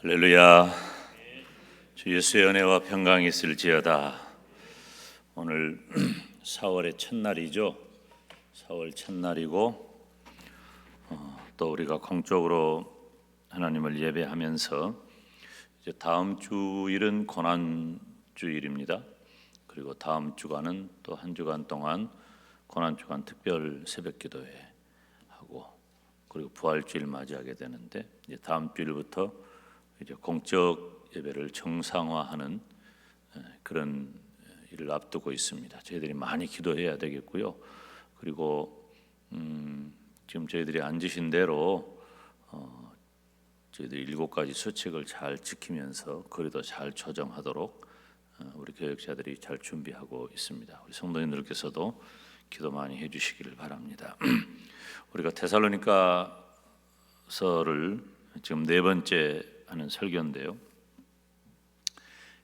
할렐루야. 주 예수의 은혜와 평강이 있을지어다. 오늘 4월의 첫날이죠. 4월 첫날이고 또 우리가 공적으로 하나님을 예배하면서 이제 다음 주일은 고난 주일입니다. 그리고 다음 주간은 또 한 주간 동안 고난 주간 특별 새벽기도회 하고, 그리고 부활주일 맞이하게 되는데, 이제 다음 주일부터 이제 공적 예배를 정상화하는 그런 일을 앞두고 있습니다. 저희들이 많이 기도해야 되겠고요. 그리고 지금 저희들이 앉으신 대로 저희들이 7가지 수칙을 잘 지키면서 거리도 잘 조정하도록 우리 교역자들이 잘 준비하고 있습니다. 우리 성도님들께서도 기도 많이 해주시기를 바랍니다. 우리가 데살로니가서를 지금 4번째 하는 설교인데요.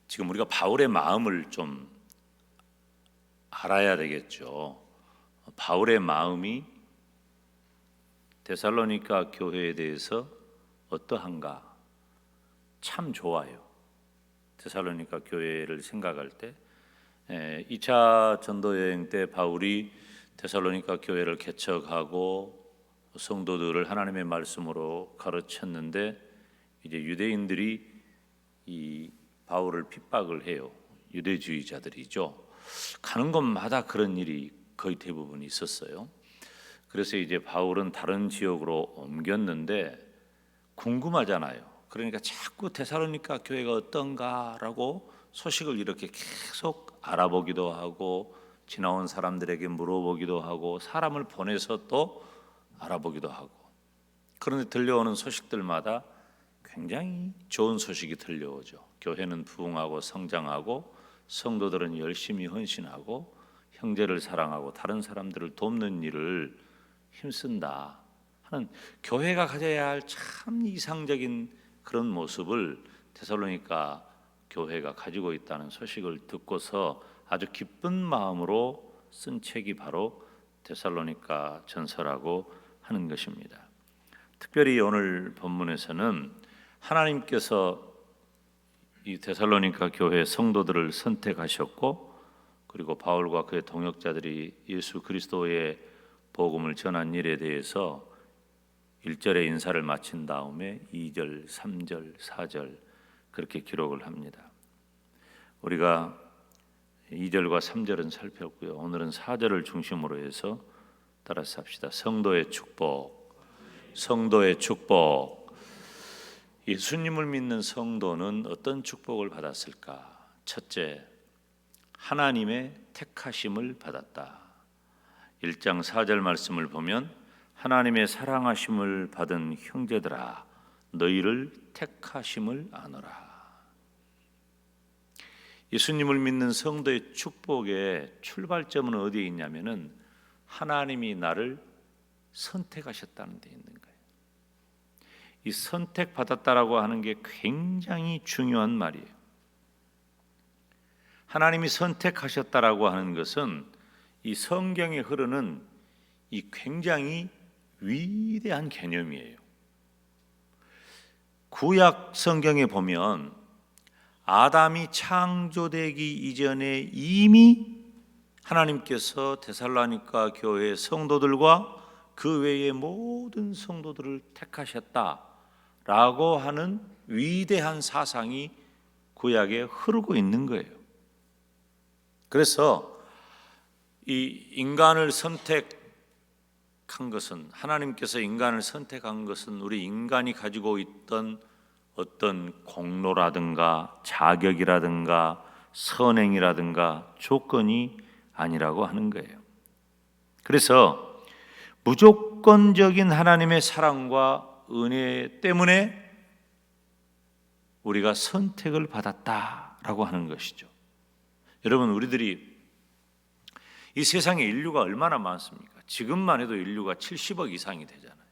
지금 우리가 바울의 마음을 좀 알아야 되겠죠. 바울의 마음이 데살로니가 교회에 대해서 어떠한가 참 좋아요. 데살로니가 교회를 생각할 때 2차 전도 여행 때 바울이 데살로니가 교회를 개척하고 성도들을 하나님의 말씀으로 가르쳤는데, 이제 유대인들이 이 바울을 핍박을 해요. 유대주의자들이죠. 가는 곳마다 그런 일이 거의 대부분 있었어요. 그래서 이제 바울은 다른 지역으로 옮겼는데 궁금하잖아요. 그러니까 자꾸 데살로니가 교회가 어떤가라고 소식을 이렇게 계속 알아보기도 하고, 지나온 사람들에게 물어보기도 하고, 사람을 보내서 또 알아보기도 하고. 그런데 들려오는 소식들마다 굉장히 좋은 소식이 들려오죠. 교회는 부흥하고 성장하고, 성도들은 열심히 헌신하고, 형제를 사랑하고 다른 사람들을 돕는 일을 힘쓴다 하는, 교회가 가져야 할 참 이상적인 그런 모습을 데살로니가 교회가 가지고 있다는 소식을 듣고서 아주 기쁜 마음으로 쓴 책이 바로 데살로니가 전서라고 하는 것입니다. 특별히 오늘 본문에서는 하나님께서 이 데살로니가 교회 성도들을 선택하셨고, 그리고 바울과 그의 동역자들이 예수 그리스도의 복음을 전한 일에 대해서 1절의 인사를 마친 다음에 2절, 3절, 4절 그렇게 기록을 합니다. 우리가 2절과 3절은 살폈고요. 오늘은 4절을 중심으로 해서 따라서 합시다. 성도의 축복, 성도의 축복. 예수님을 믿는 성도는 어떤 축복을 받았을까? 첫째, 하나님의 택하심을 받았다. 1장 4절 말씀을 보면 하나님의 사랑하심을 받은 형제들아, 너희를 택하심을 아노라. 예수님을 믿는 성도의 축복의 출발점은 어디에 있냐면은 하나님이 나를 선택하셨다는 데 있는 거예요. 이 선택받았다라고 하는 게 굉장히 중요한 말이에요. 하나님이 선택하셨다라고 하는 것은 이 성경에 흐르는 이 굉장히 위대한 개념이에요. 구약 성경에 보면 아담이 창조되기 이전에 이미 하나님께서 데살로니가 교회 성도들과 그 외의 모든 성도들을 택하셨다라고 하는 위대한 사상이 구약에 흐르고 있는 거예요. 그래서 이 인간을 선택한 것은, 하나님께서 인간을 선택한 것은 우리 인간이 가지고 있던 어떤 공로라든가 자격이라든가 선행이라든가 조건이 아니라고 하는 거예요. 그래서 무조건적인 하나님의 사랑과 은혜 때문에 우리가 선택을 받았다라고 하는 것이죠. 여러분, 우리들이 이 세상에 인류가 얼마나 많습니까? 지금만 해도 인류가 70억 이상이 되잖아요.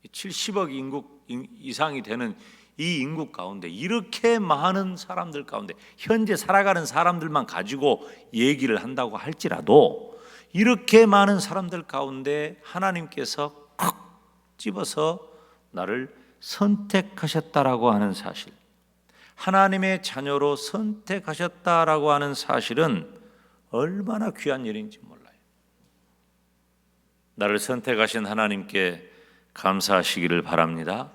70억 인구 이상이 되는 이 인구 가운데, 이렇게 많은 사람들 가운데 현재 살아가는 사람들만 가지고 얘기를 한다고 할지라도, 이렇게 많은 사람들 가운데 하나님께서 콕 집어서 나를 선택하셨다라고 하는 사실, 하나님의 자녀로 선택하셨다라고 하는 사실은 얼마나 귀한 일인지 몰라요. 나를 선택하신 하나님께 감사하시기를 바랍니다.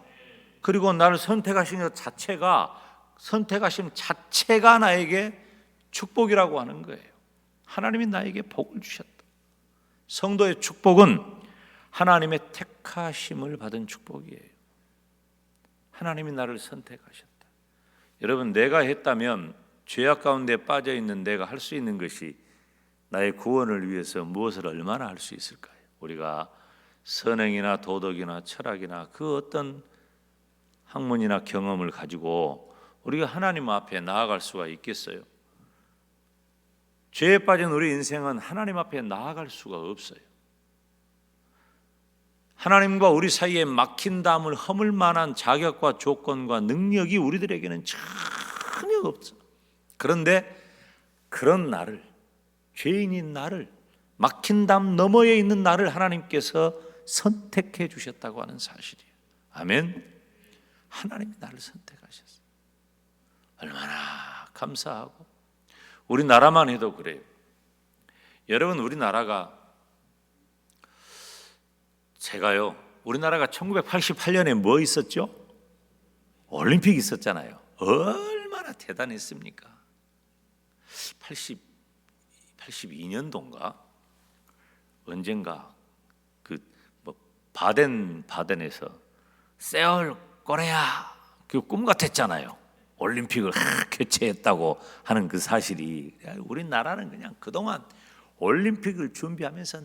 그리고 나를 선택하신 것 자체가, 선택하심 자체가 나에게 축복이라고 하는 거예요. 하나님이 나에게 복을 주셨다. 성도의 축복은 하나님의 택하심을 받은 축복이에요. 하나님이 나를 선택하셨다. 여러분, 내가 했다면, 죄악 가운데 빠져 있는 내가 할 수 있는 것이 나의 구원을 위해서 무엇을 얼마나 할 수 있을까요? 우리가 선행이나 도덕이나 철학이나 그 어떤 학문이나 경험을 가지고 우리가 하나님 앞에 나아갈 수가 있겠어요? 죄에 빠진 우리 인생은 하나님 앞에 나아갈 수가 없어요. 하나님과 우리 사이에 막힌 담을 허물 만한 자격과 조건과 능력이 우리들에게는 전혀 없어. 그런데 그런 나를, 죄인인 나를, 막힌 담 너머에 있는 나를 하나님께서 선택해 주셨다고 하는 사실이에요. 아멘. 하나님이 나를 선택하셨어요. 얼마나 감사하고. 우리나라만 해도 그래요. 여러분, 우리나라가, 제가요, 우리나라가 1988년에 뭐 있었죠? 올림픽 있었잖아요. 얼마나 대단했습니까? 82년도인가 언젠가 바덴에서 세월 코리아 그 꿈 같았잖아요. 올림픽을 개최했다고 하는 그 사실이. 우리나라는 그냥 그동안 올림픽을 준비하면서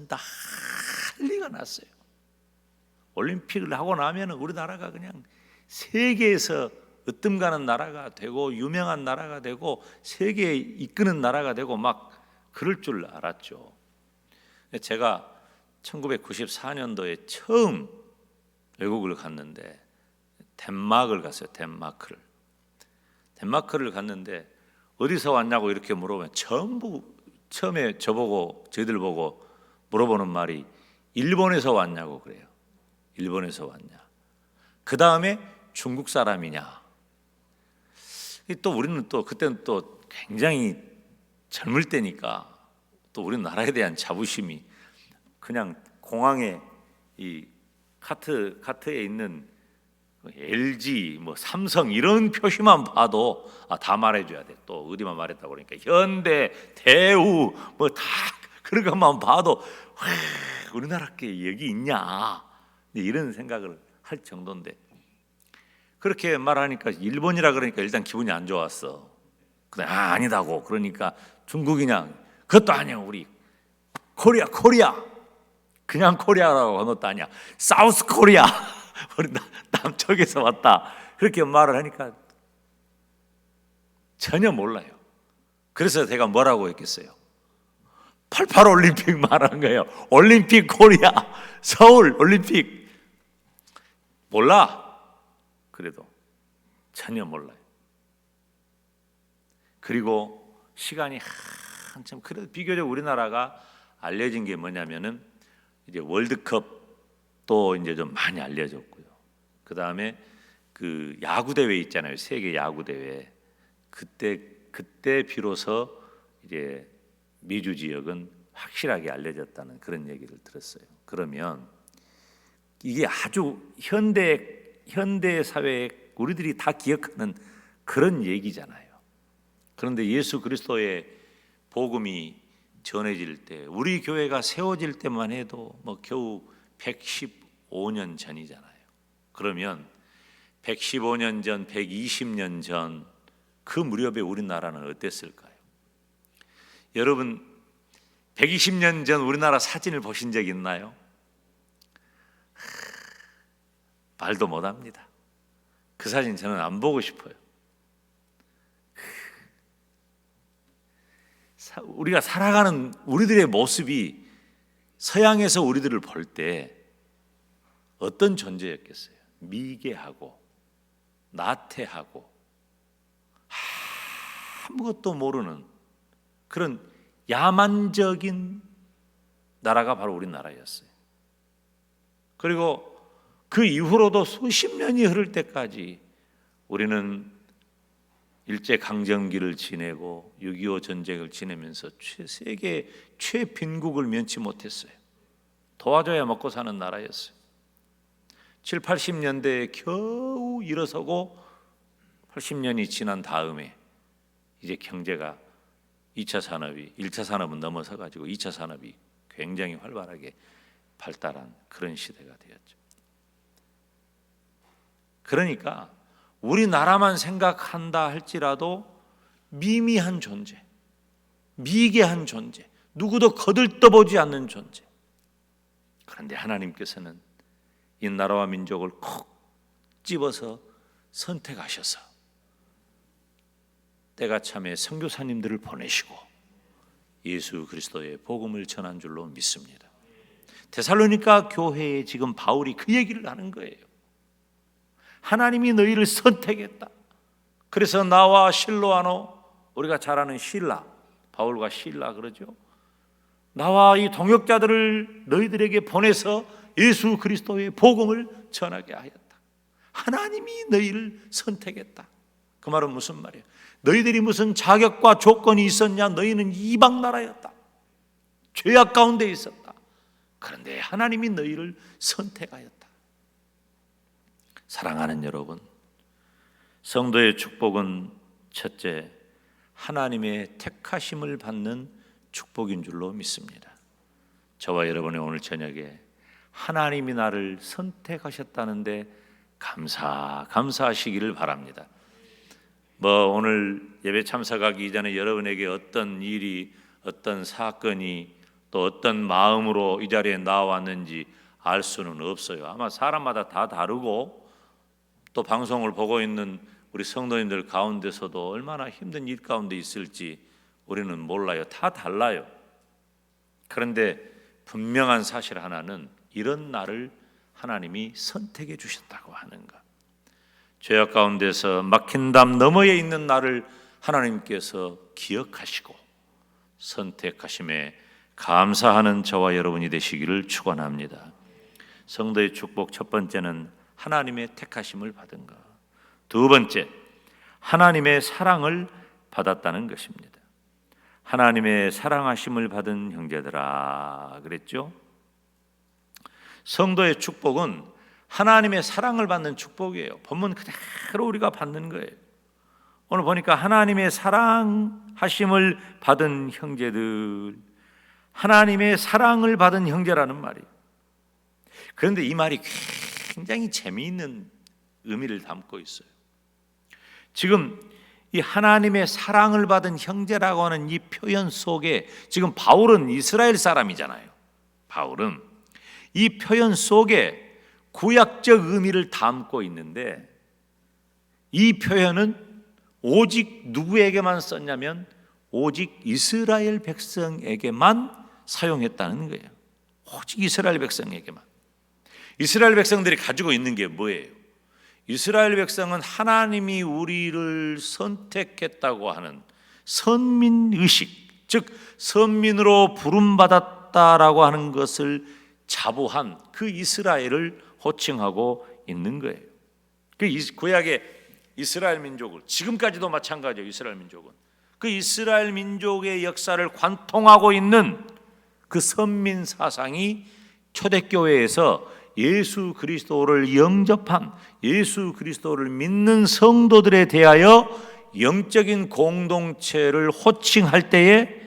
난리가 났어요. 올림픽을 하고 나면 우리나라가 그냥 세계에서 으뜸가는 나라가 되고 유명한 나라가 되고 세계에 이끄는 나라가 되고 막 그럴 줄 알았죠. 제가 1994년도에 처음 외국을 갔는데 덴마크를 갔어요. 덴마크를 갔는데 어디서 왔냐고 이렇게 물어보면 전부 처음에 저희들 보고 물어보는 말이 일본에서 왔냐고 그래요. 일본에서 왔냐. 그 다음에 중국 사람이냐. 또 우리는 또 그때는 또 굉장히 젊을 때니까 또 우리 나라에 대한 자부심이 그냥 공항에 이 카트에 있는 LG, 삼성 이런 표시만 봐도 다 말해줘야 돼. 또 어디만 말했다고 그러니까 현대, 대우 다 그런 것만 봐도 우리나라 게 여기 있냐 이런 생각을 할 정도인데 그렇게 말하니까 일본이라 그러니까 일단 기분이 안 좋았어. 그래 아니다고 그러니까 중국이냐 그것도 아니야 우리 코리아 그냥 코리아라고 한 것도 아니야 사우스 코리아 우리 남쪽에서 왔다 그렇게 말을 하니까 전혀 몰라요. 그래서 제가 뭐라고 했겠어요? 88 올림픽 말하는 거예요. 올림픽 코리아 서울 올림픽 몰라. 그래도 전혀 몰라요. 그리고 시간이 한참 그래도 비교적 우리나라가 알려진 게 뭐냐면은 이제 월드컵도 이제 좀 많이 알려졌고요. 그 다음에 그 야구 대회 있잖아요. 세계 야구 대회. 그때 비로소 이제 미주 지역은 확실하게 알려졌다는 그런 얘기를 들었어요. 그러면 이게 아주 현대 사회에 우리들이 다 기억하는 그런 얘기잖아요. 그런데 예수 그리스도의 복음이 전해질 때, 우리 교회가 세워질 때만 해도 겨우 115년 전이잖아요. 그러면 115년 전, 120년 전 그 무렵에 우리나라는 어땠을까요? 여러분 120년 전 우리나라 사진을 보신 적 있나요? 말도 못합니다. 그 사진 저는 안 보고 싶어요. 우리가 살아가는 우리들의 모습이 서양에서 우리들을 볼 때 어떤 존재였겠어요? 미개하고 나태하고 아무것도 모르는 그런 야만적인 나라가 바로 우리나라였어요. 그리고 그 이후로도 수십 년이 흐를 때까지 우리는 일제강점기를 지내고 6.25 전쟁을 지내면서 세계 최빈국을 면치 못했어요. 도와줘야 먹고 사는 나라였어요. 7, 80년대에 겨우 일어서고 80년이 지난 다음에 이제 경제가 2차 산업이 1차 산업은 넘어서 가지고 2차 산업이 굉장히 활발하게 발달한 그런 시대가 되었죠. 그러니까 우리나라만 생각한다 할지라도 미미한 존재, 미개한 존재, 누구도 거들떠보지 않는 존재. 그런데 하나님께서는 이 나라와 민족을 콕 집어서 선택하셔서 때가 참에 선교사님들을 보내시고 예수 그리스도의 복음을 전한 줄로 믿습니다. 데살로니가 교회에 지금 바울이 그 얘기를 하는 거예요. 하나님이 너희를 선택했다. 그래서 나와 실로아노, 우리가 잘 아는 실라, 바울과 실라 그러죠. 나와 이 동역자들을 너희들에게 보내서 예수 그리스도의 복음을 전하게 하였다. 하나님이 너희를 선택했다. 그 말은 무슨 말이에요? 너희들이 무슨 자격과 조건이 있었냐? 너희는 이방 나라였다. 죄악 가운데 있었다. 그런데 하나님이 너희를 선택하였다. 사랑하는 여러분, 성도의 축복은 첫째, 하나님의 택하심을 받는 축복인 줄로 믿습니다. 저와 여러분의 오늘 저녁에 하나님이 나를 선택하셨다는데 감사하시기를 바랍니다. 오늘 예배 참석하기 이전에 여러분에게 어떤 일이, 어떤 사건이, 또 어떤 마음으로 이 자리에 나왔는지 알 수는 없어요. 아마 사람마다 다 다르고, 또 방송을 보고 있는 우리 성도님들 가운데서도 얼마나 힘든 일 가운데 있을지 우리는 몰라요. 다 달라요. 그런데 분명한 사실 하나는 이런 나를 하나님이 선택해 주셨다고 하는 것. 죄악 가운데서 막힌 담 너머에 있는 나를 하나님께서 기억하시고 선택하심에 감사하는 저와 여러분이 되시기를 축원합니다. 성도의 축복 첫 번째는 하나님의 택하심을 받은 것. 두 번째, 하나님의 사랑을 받았다는 것입니다. 하나님의 사랑하심을 받은 형제들아 그랬죠? 성도의 축복은 하나님의 사랑을 받는 축복이에요. 본문 그대로 우리가 받는 거예요. 오늘 보니까 하나님의 사랑하심을 받은 형제들, 하나님의 사랑을 받은 형제라는 말이에요. 그런데 이 말이 굉장히 재미있는 의미를 담고 있어요. 지금 이 하나님의 사랑을 받은 형제라고 하는 이 표현 속에 지금 바울은 이스라엘 사람이잖아요. 바울은 이 표현 속에 구약적 의미를 담고 있는데 이 표현은 오직 누구에게만 썼냐면 오직 이스라엘 백성에게만 사용했다는 거예요. 오직 이스라엘 백성에게만. 이스라엘 백성들이 가지고 있는 게 뭐예요? 이스라엘 백성은 하나님이 우리를 선택했다고 하는 선민의식, 즉 선민으로 부름받았다라고 하는 것을 자부한 그 이스라엘을 호칭하고 있는 거예요. 그 구약의 이스라엘 민족을, 지금까지도 마찬가지예요. 이스라엘 민족은 그 이스라엘 민족의 역사를 관통하고 있는 그 선민 사상이 초대교회에서 예수 그리스도를 영접한, 예수 그리스도를 믿는 성도들에 대하여 영적인 공동체를 호칭할 때에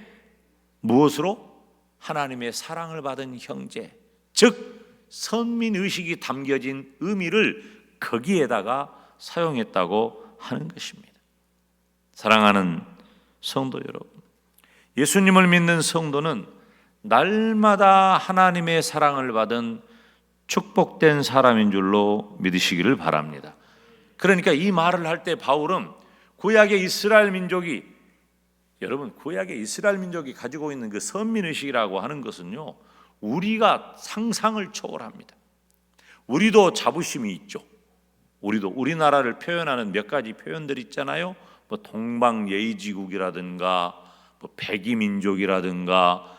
무엇으로? 하나님의 사랑을 받은 형제, 즉 선민의식이 담겨진 의미를 거기에다가 사용했다고 하는 것입니다. 사랑하는 성도 여러분, 예수님을 믿는 성도는 날마다 하나님의 사랑을 받은 축복된 사람인 줄로 믿으시기를 바랍니다. 그러니까 이 말을 할 때 바울은 구약의 이스라엘 민족이, 여러분 구약의 이스라엘 민족이 가지고 있는 그 선민의식이라고 하는 것은요, 우리가 상상을 초월합니다. 우리도 자부심이 있죠. 우리도 우리나라를 표현하는 몇 가지 표현들 있잖아요. 동방예의지국이라든가 백이민족이라든가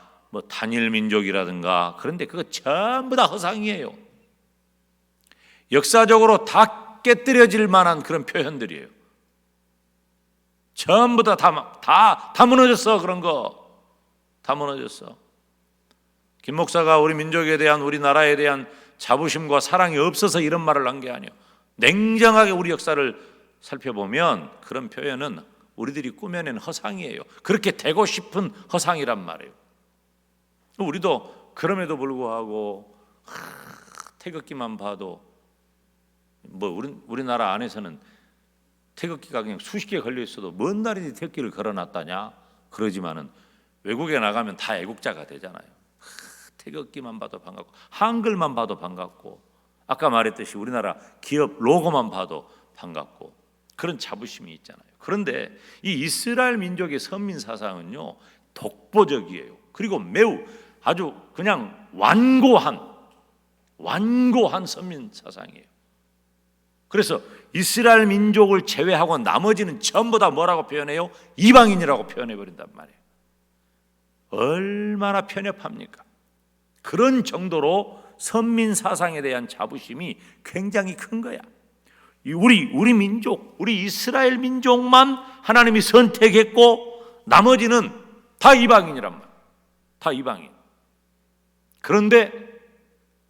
단일민족이라든가. 그런데 그거 전부 다 허상이에요. 역사적으로 다 깨뜨려질 만한 그런 표현들이에요. 전부 다 무너졌어. 그런 거 다 무너졌어. 김 목사가 우리 민족에 대한, 우리나라에 대한 자부심과 사랑이 없어서 이런 말을 한 게 아니에요. 냉정하게 우리 역사를 살펴보면 그런 표현은 우리들이 꾸며낸 허상이에요. 그렇게 되고 싶은 허상이란 말이에요. 우리도 그럼에도 불구하고 태극기만 봐도 우리나라 안에서는 태극기가 그냥 수십 개 걸려 있어도 먼 날이 태극기를 걸어놨다냐 그러지만은 외국에 나가면 다 애국자가 되잖아요. 태극기만 봐도 반갑고 한글만 봐도 반갑고 아까 말했듯이 우리나라 기업 로고만 봐도 반갑고 그런 자부심이 있잖아요. 그런데 이 이스라엘 민족의 선민 사상은요 독보적이에요. 그리고 매우 아주 그냥 완고한 선민 사상이에요. 그래서 이스라엘 민족을 제외하고 나머지는 전부 다 뭐라고 표현해요? 이방인이라고 표현해버린단 말이에요. 얼마나 편협합니까? 그런 정도로 선민 사상에 대한 자부심이 굉장히 큰 거야. 우리 민족, 우리 이스라엘 민족만 하나님이 선택했고 나머지는 다 이방인이란 말이야. 다 이방인. 그런데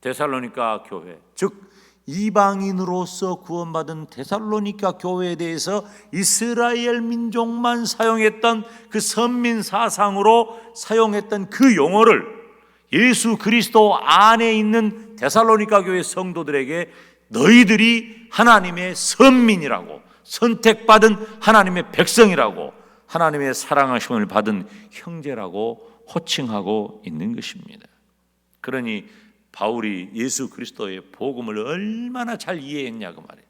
데살로니가 교회, 즉 이방인으로서 구원받은 데살로니가 교회에 대해서 이스라엘 민족만 사용했던 그 선민 사상으로 사용했던 그 용어를 예수 그리스도 안에 있는 데살로니가 교회 성도들에게 너희들이 하나님의 선민이라고, 선택받은 하나님의 백성이라고, 하나님의 사랑하심을 받은 형제라고 호칭하고 있는 것입니다. 그러니 바울이 예수 그리스도의 복음을 얼마나 잘 이해했냐고 말이에요.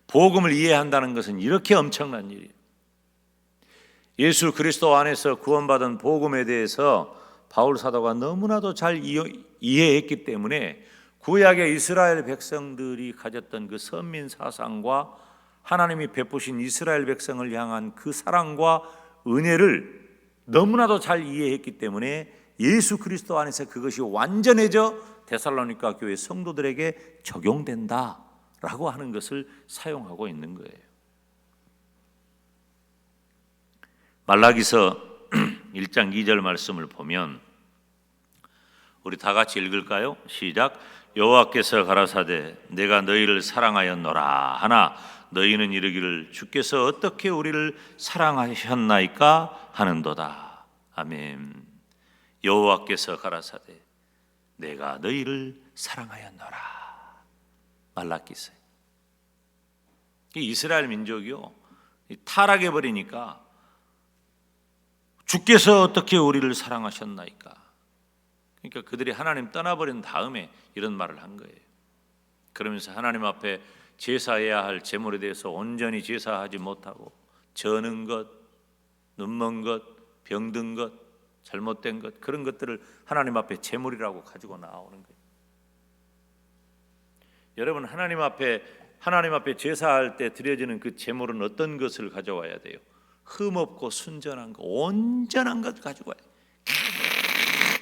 복음을 이해한다는 것은 이렇게 엄청난 일이에요. 예수 그리스도 안에서 구원받은 복음에 대해서 바울 사도가 너무나도 잘 이해했기 때문에 구약의 이스라엘 백성들이 가졌던 그 선민 사상과 하나님이 베푸신 이스라엘 백성을 향한 그 사랑과 은혜를 너무나도 잘 이해했기 때문에 예수 그리스도 안에서 그것이 완전해져 데살로니가 교회 성도들에게 적용된다라고 하는 것을 사용하고 있는 거예요. 말라기서 1장 2절 말씀을 보면 우리 다 같이 읽을까요? 시작. 여호와께서 가라사대 내가 너희를 사랑하였노라 하나 너희는 이르기를 주께서 어떻게 우리를 사랑하셨나이까 하는도다. 아멘. 여호와께서 가라사대 내가 너희를 사랑하였노라. 말라기서. 이스라엘 민족이요 타락해 버리니까 주께서 어떻게 우리를 사랑하셨나이까. 그러니까 그들이 하나님 떠나버린 다음에 이런 말을 한 거예요. 그러면서 하나님 앞에 제사해야 할 제물에 대해서 온전히 제사하지 못하고 저는 것, 눈먼 것, 병든 것, 잘못된 것 그런 것들을 하나님 앞에 제물이라고 가지고 나오는 거예요. 여러분 하나님 앞에 제사할 때 드려지는 그 제물은 어떤 것을 가져와야 돼요? 흠없고 순전한 것, 온전한 것 가지고 와야 돼요.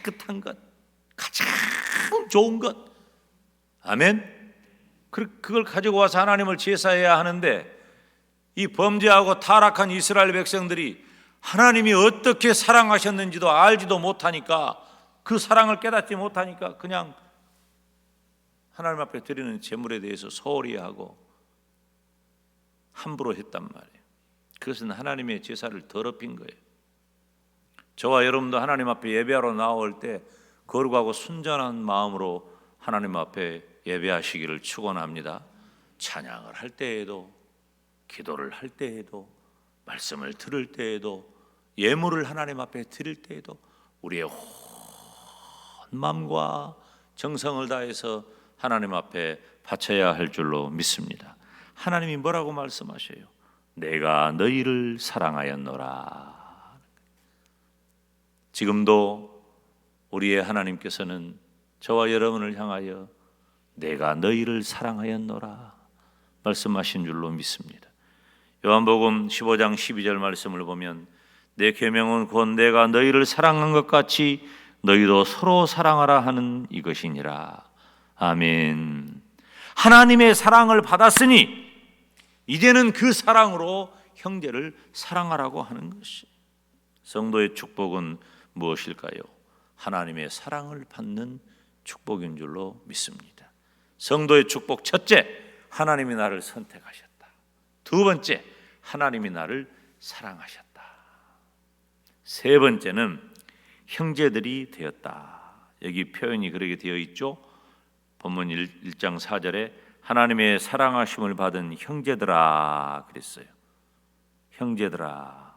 깨끗한 것, 가장 좋은 것. 아멘. 그걸 가지고 와서 하나님을 제사해야 하는데 이 범죄하고 타락한 이스라엘 백성들이 하나님이 어떻게 사랑하셨는지도 알지도 못하니까 그 사랑을 깨닫지 못하니까 그냥 하나님 앞에 드리는 제물에 대해서 소홀히 하고 함부로 했단 말이에요. 그것은 하나님의 제사를 더럽힌 거예요. 저와 여러분도 하나님 앞에 예배하러 나올 때 거룩하고 순전한 마음으로 하나님 앞에 예배하시기를 축원합니다. 찬양을 할 때에도, 기도를 할 때에도, 말씀을 들을 때에도, 예물을 하나님 앞에 드릴 때에도 우리의 온 마음과 정성을 다해서 하나님 앞에 바쳐야 할 줄로 믿습니다. 하나님이 뭐라고 말씀하셔요? 내가 너희를 사랑하였노라. 지금도 우리의 하나님께서는 저와 여러분을 향하여 내가 너희를 사랑하였노라 말씀하신 줄로 믿습니다. 요한복음 15장 12절 말씀을 보면 내 계명은 곧 내가 너희를 사랑한 것 같이 너희도 서로 사랑하라 하는 이것이니라 아멘. 하나님의 사랑을 받았으니 이제는 그 사랑으로 형제를 사랑하라고 하는 것이. 성도의 축복은 무엇일까요? 하나님의 사랑을 받는 축복인 줄로 믿습니다. 성도의 축복 첫째, 하나님이 나를 선택하셨다. 두 번째, 하나님이 나를 사랑하셨다. 세 번째는 형제들이 되었다. 여기 표현이 그렇게 되어 있죠. 본문 1장 4절에 하나님의 사랑하심을 받은 형제들아 그랬어요. 형제들아.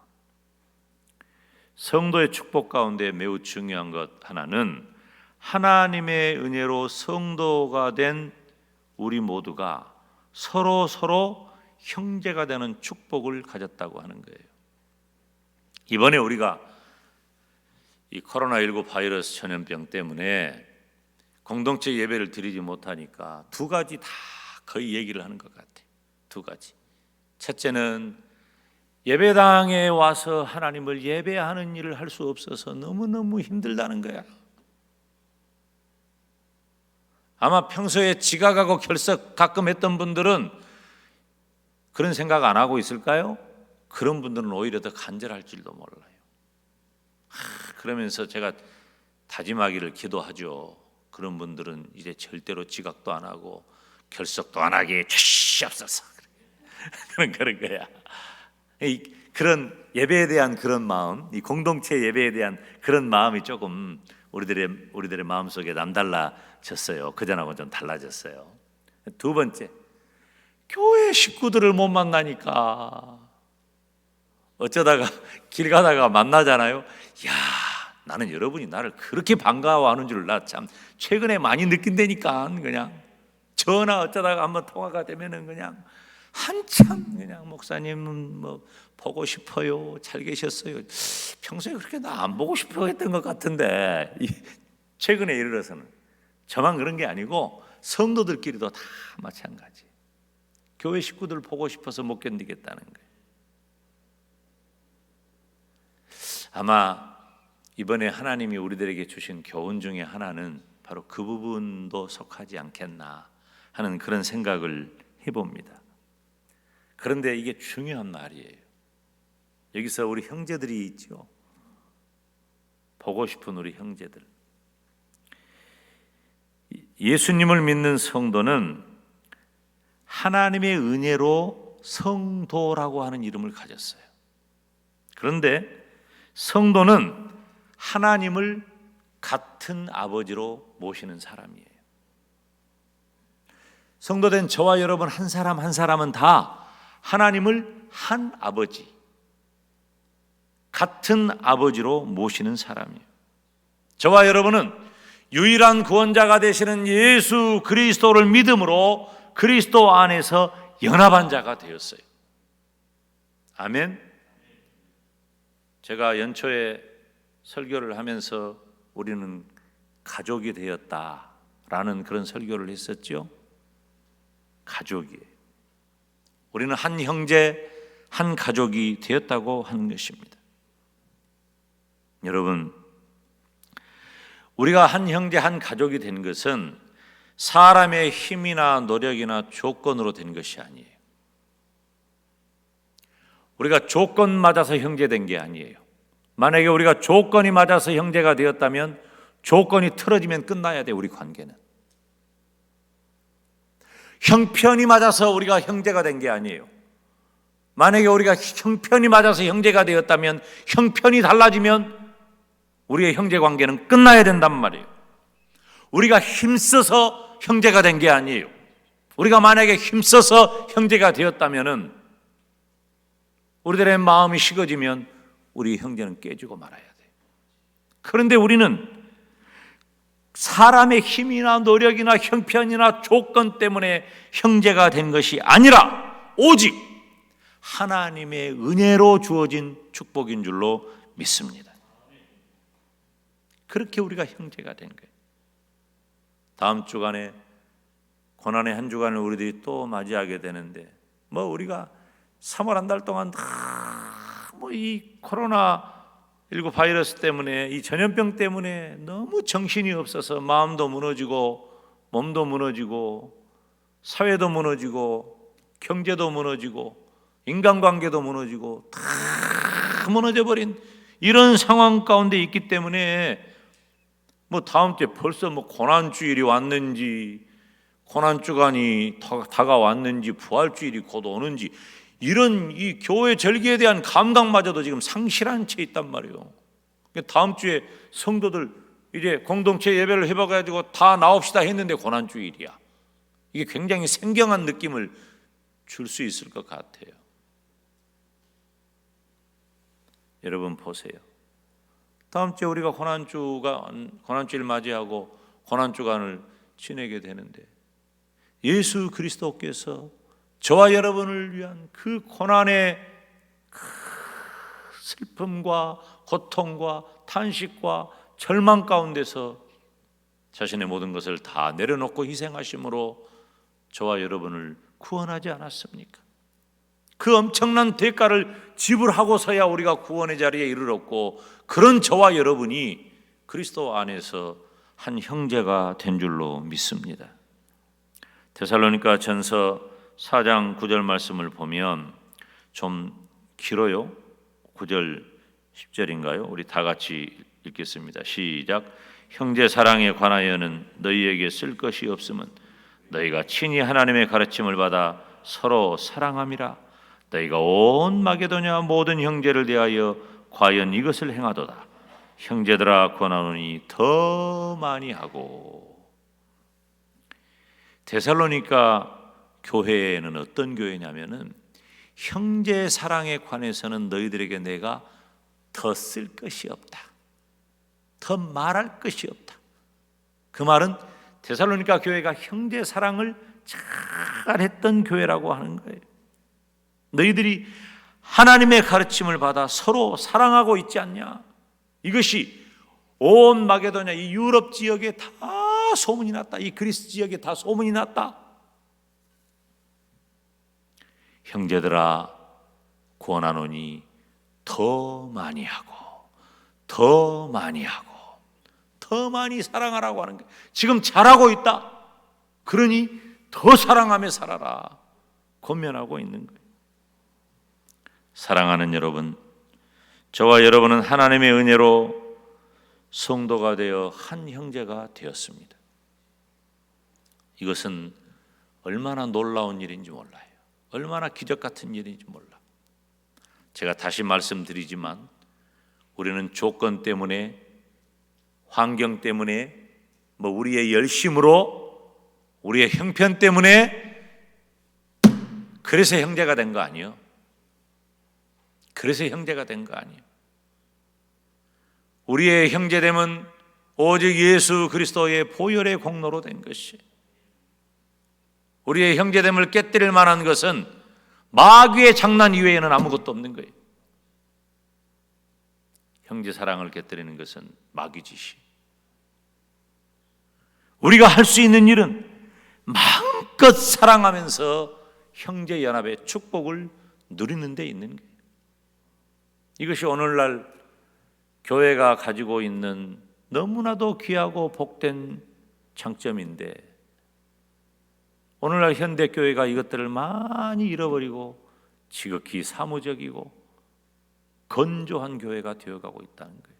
성도의 축복 가운데 매우 중요한 것 하나는 하나님의 은혜로 성도가 된 우리 모두가 서로 형제가 되는 축복을 가졌다고 하는 거예요. 이번에 우리가 이 코로나19 바이러스 전염병 때문에 공동체 예배를 드리지 못하니까 두 가지 다 거의 얘기를 하는 것 같아요. 두 가지. 첫째는 예배당에 와서 하나님을 예배하는 일을 할 수 없어서 너무너무 힘들다는 거야. 아마 평소에 지각하고 결석 가끔 했던 분들은 그런 생각 안 하고 있을까요? 그런 분들은 오히려 더 간절할 줄도 몰라요. 그러면서 제가 다짐하기를 기도하죠. 그런 분들은 이제 절대로 지각도 안 하고 결석도 안 하게 주시옵소서. 그런 거야. 그런 예배에 대한 그런 마음, 이 공동체 예배에 대한 그런 마음이 조금 우리들의 마음속에 남달라졌어요. 그전하고 좀 달라졌어요. 두 번째, 교회 식구들을 못 만나니까 어쩌다가 길 가다가 만나잖아요. 야, 나는 여러분이 나를 그렇게 반가워하는 줄 나 참 최근에 많이 느낀다니까. 그냥 전화 어쩌다가 한번 통화가 되면은 그냥 한참 그냥 목사님은 뭐 보고 싶어요. 잘 계셨어요. 평소에 그렇게 나 안 보고 싶어 했던 것 같은데 최근에 이르러서는 저만 그런 게 아니고 성도들끼리도 다 마찬가지. 교회 식구들 보고 싶어서 못 견디겠다는 거예요. 아마 이번에 하나님이 우리들에게 주신 교훈 중에 하나는 바로 그 부분도 속하지 않겠나 하는 그런 생각을 해봅니다. 그런데 이게 중요한 말이에요. 여기서 우리 형제들이 있죠. 보고 싶은 우리 형제들. 예수님을 믿는 성도는 하나님의 은혜로 성도라고 하는 이름을 가졌어요. 그런데 성도는 하나님을 같은 아버지로 모시는 사람이에요. 성도된 저와 여러분 한 사람 한 사람은 다 하나님을 한 아버지, 같은 아버지로 모시는 사람이에요. 저와 여러분은 유일한 구원자가 되시는 예수 그리스도를 믿음으로 그리스도 안에서 연합한 자가 되었어요. 아멘. 제가 연초에 설교를 하면서 우리는 가족이 되었다라는 그런 설교를 했었죠. 가족이에요. 우리는 한 형제, 한 가족이 되었다고 하는 것입니다. 여러분, 우리가 한 형제, 한 가족이 된 것은 사람의 힘이나 노력이나 조건으로 된 것이 아니에요. 우리가 조건 맞아서 형제된 게 아니에요. 만약에 우리가 조건이 맞아서 형제가 되었다면 조건이 틀어지면 끝나야 돼. 우리 관계는. 형편이 맞아서 우리가 형제가 된 게 아니에요. 만약에 우리가 형편이 맞아서 형제가 되었다면 형편이 달라지면 우리의 형제 관계는 끝나야 된단 말이에요. 우리가 힘써서 형제가 된 게 아니에요. 우리가 만약에 힘써서 형제가 되었다면은 우리들의 마음이 식어지면 우리 형제는 깨지고 말아야 돼요. 그런데 우리는 사람의 힘이나 노력이나 형편이나 조건 때문에 형제가 된 것이 아니라 오직 하나님의 은혜로 주어진 축복인 줄로 믿습니다. 그렇게 우리가 형제가 된 거예요. 다음 주간에 고난의 한 주간을 우리들이 또 맞이하게 되는데 우리가 3월 한 달 동안 이 코로나19 바이러스 때문에 이 전염병 때문에 너무 정신이 없어서 마음도 무너지고 몸도 무너지고 사회도 무너지고 경제도 무너지고 인간관계도 무너지고 다 무너져 버린 이런 상황 가운데 있기 때문에 뭐 다음 주에 벌써 뭐 고난주일이 왔는지 고난주간이 다가왔는지 부활주일이 곧 오는지 이런 이 교회 절기에 대한 감각마저도 지금 상실한 채 있단 말이에요. 다음 주에 성도들 이제 공동체 예배를 해봐가지고 다 나옵시다 했는데 고난주일이야. 이게 굉장히 생경한 느낌을 줄 수 있을 것 같아요. 여러분 보세요. 다음 주에 우리가 고난주일 맞이하고 고난주간을 지내게 되는데 예수 그리스도께서 저와 여러분을 위한 그 고난의 그 슬픔과 고통과 탄식과 절망 가운데서 자신의 모든 것을 다 내려놓고 희생하심으로 저와 여러분을 구원하지 않았습니까? 그 엄청난 대가를 지불하고서야 우리가 구원의 자리에 이르렀고 그런 저와 여러분이 그리스도 안에서 한 형제가 된 줄로 믿습니다. 데살로니가 전서 4장 9절 말씀을 보면 좀 길어요. 9절 10절인가요? 우리 다 같이 읽겠습니다. 시작. 형제 사랑에 관하여는 너희에게 쓸 것이 없음은 너희가 친히 하나님의 가르침을 받아 서로 사랑함이라. 너희가 온 마게도냐 모든 형제를 대하여 과연 이것을 행하도다. 형제들아 권하노니 더 많이 하고. 데살로니가 교회는 어떤 교회냐면은 형제 사랑에 관해서는 너희들에게 내가 더 쓸 것이 없다. 더 말할 것이 없다. 그 말은 데살로니가 교회가 형제 사랑을 잘했던 교회라고 하는 거예요. 너희들이 하나님의 가르침을 받아 서로 사랑하고 있지 않냐? 이것이 온 마게도냐 이 유럽 지역에 다 소문이 났다. 이 그리스 지역에 다 소문이 났다. 형제들아 권하노니 더 많이 하고 더 많이 하고 더 많이 사랑하라고 하는 거예요. 지금 잘하고 있다. 그러니 더 사랑하며 살아라. 권면하고 있는 거예요. 사랑하는 여러분, 저와 여러분은 하나님의 은혜로 성도가 되어 한 형제가 되었습니다. 이것은 얼마나 놀라운 일인지 몰라요. 얼마나 기적 같은 일인지 몰라. 제가 다시 말씀드리지만 우리는 조건 때문에 환경 때문에 뭐 우리의 열심으로 우리의 형편 때문에 그래서 형제가 된 거 아니에요. 그래서 형제가 된 거 아니에요. 우리의 형제됨은 오직 예수 그리스도의 보혈의 공로로 된 것이. 우리의 형제됨을 깨뜨릴 만한 것은 마귀의 장난 이외에는 아무것도 없는 거예요. 형제 사랑을 깨뜨리는 것은 마귀 짓이. 우리가 할 수 있는 일은 마음껏 사랑하면서 형제 연합의 축복을 누리는 데 있는 거예요. 이것이 오늘날 교회가 가지고 있는 너무나도 귀하고 복된 장점인데 오늘날 현대교회가 이것들을 많이 잃어버리고 지극히 사무적이고 건조한 교회가 되어가고 있다는 거예요.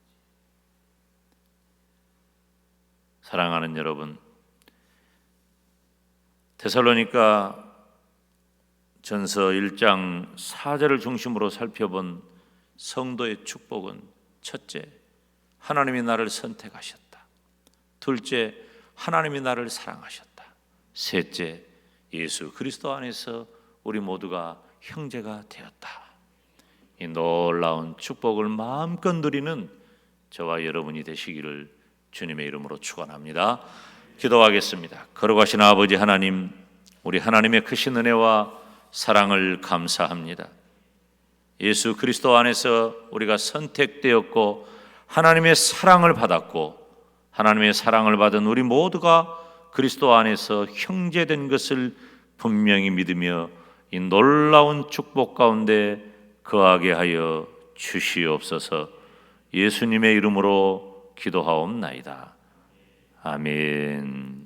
사랑하는 여러분, 데살로니가 전서 1장 4절을 중심으로 살펴본 성도의 축복은 첫째, 하나님이 나를 선택하셨다. 둘째, 하나님이 나를 사랑하셨다. 셋째, 예수 그리스도 안에서 우리 모두가 형제가 되었다. 이 놀라운 축복을 마음껏 누리는 저와 여러분이 되시기를 주님의 이름으로 축원합니다. 기도하겠습니다. 거룩하신 아버지 하나님, 우리 하나님의 크신 은혜와 사랑을 감사합니다. 예수 그리스도 안에서 우리가 선택되었고 하나님의 사랑을 받았고 하나님의 사랑을 받은 우리 모두가 그리스도 안에서 형제된 것을 분명히 믿으며 이 놀라운 축복 가운데 거하게 하여 주시옵소서. 예수님의 이름으로 기도하옵나이다. 아멘.